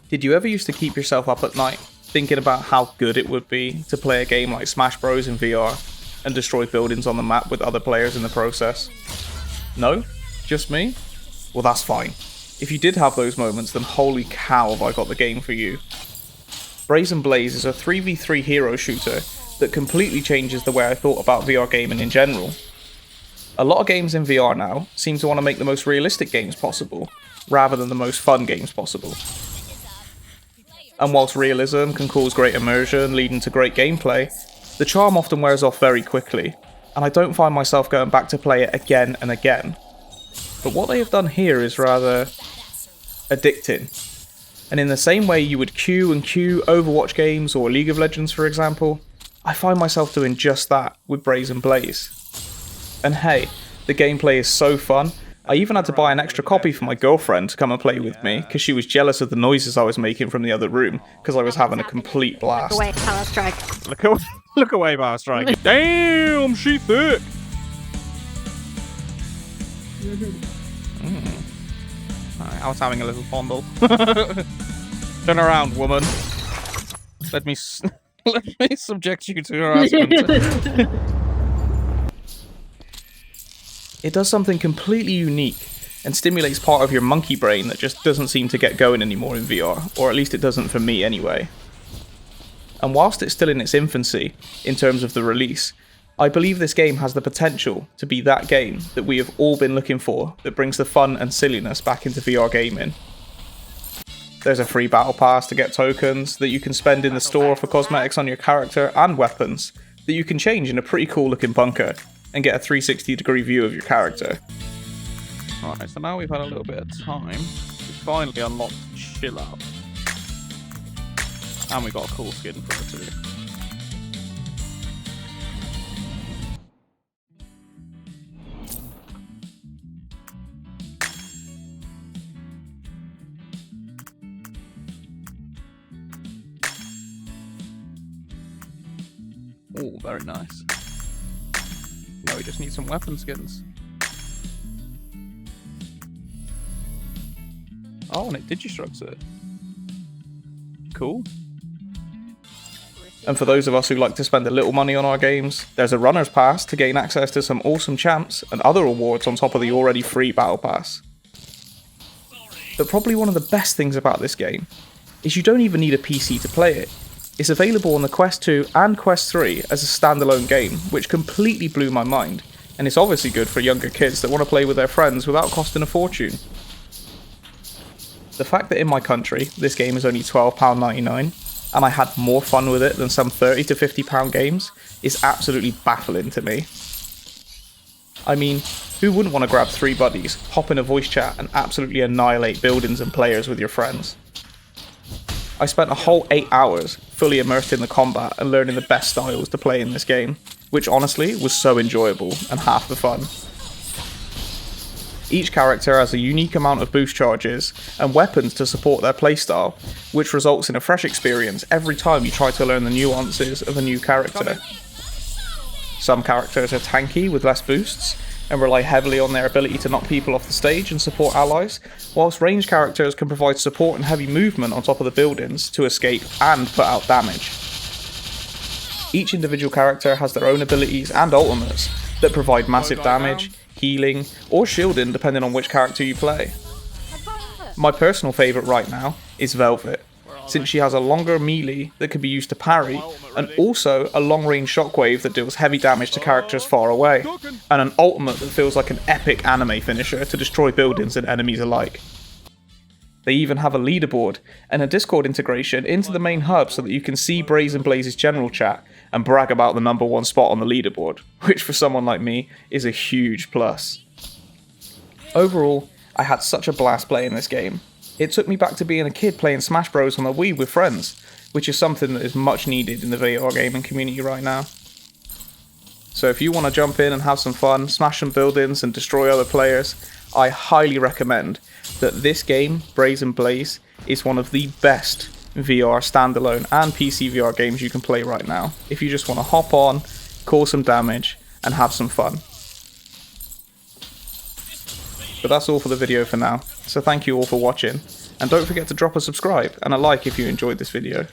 Did you ever used to keep yourself up at night thinking about how good it would be to play a game like Smash Bros in VR and destroy buildings on the map with other players in the process? No? Just me? Well, that's fine. If you did have those moments, then holy cow have I got the game for you. Brazen Blaze is a 3v3 hero shooter that completely changes the way I thought about VR gaming in general. A lot of games in VR now seem to want to make the most realistic games possible, rather than the most fun games possible. And whilst realism can cause great immersion, leading to great gameplay, the charm often wears off very quickly, and I don't find myself going back to play it again and again. But what they have done here is rather addicting. And in the same way you would queue and queue Overwatch games or League of Legends, for example, I find myself doing just that with Brazen Blaze. And hey, the gameplay is so fun. I even had to buy an extra copy for my girlfriend to come and play with me, because she was jealous of the noises I was making from the other room, because I was having a complete blast. Look away, Power Strike. Look away, Power Strike. Damn, she thick. I was having a little fondle. Turn around, woman. Let me subject you to harassment. It does something completely unique and stimulates part of your monkey brain that just doesn't seem to get going anymore in VR, or at least it doesn't for me anyway. And whilst it's still in its infancy, in terms of the release, I believe this game has the potential to be that game that we have all been looking for that brings the fun and silliness back into VR gaming. There's a free battle pass to get tokens that you can spend in the store for cosmetics on your character and weapons that you can change in a pretty cool looking bunker and get a 360-degree view of your character. Alright, so now we've had a little bit of time. We finally unlocked Chill Out. And we got a cool skin for it too. Oh, very nice. No, we just need some weapon skins. Oh, and it digistructs it. Cool. And for those of us who like to spend a little money on our games, there's a runner's pass to gain access to some awesome champs and other rewards on top of the already free battle pass. But probably one of the best things about this game is you don't even need a PC to play it. It's available on the Quest 2 and Quest 3 as a standalone game, which completely blew my mind, and it's obviously good for younger kids that want to play with their friends without costing a fortune. The fact that in my country, this game is only £12.99, and I had more fun with it than some £30 to £50 games, is absolutely baffling to me. I mean, who wouldn't want to grab 3 buddies, hop in a voice chat, and absolutely annihilate buildings and players with your friends? I spent a whole 8 hours fully immersed in the combat and learning the best styles to play in this game, which honestly was so enjoyable and half the fun. Each character has a unique amount of boost charges and weapons to support their playstyle, which results in a fresh experience every time you try to learn the nuances of a new character. Some characters are tanky with less boosts and rely heavily on their ability to knock people off the stage and support allies, whilst ranged characters can provide support and heavy movement on top of the buildings to escape and put out damage. Each individual character has their own abilities and ultimates that provide massive damage, healing, or shielding depending on which character you play. My personal favourite right now is Velvet, since she has a longer melee that can be used to parry, and also a long-range shockwave that deals heavy damage to characters far away, and an ultimate that feels like an epic anime finisher to destroy buildings and enemies alike. They even have a leaderboard and a Discord integration into the main hub so that you can see Brazen Blaze's general chat and brag about the #1 spot on the leaderboard, which for someone like me is a huge plus. Overall, I had such a blast playing this game. It took me back to being a kid playing Smash Bros on the Wii with friends, which is something that is much needed in the VR gaming community right now. So if you want to jump in and have some fun, smash some buildings and destroy other players, I highly recommend that this game, Brazen Blaze, is one of the best VR standalone and PC VR games you can play right now, if you just want to hop on, cause some damage, and have some fun. But that's all for the video for now, so thank you all for watching, And don't forget to drop a subscribe and a like if you enjoyed this video.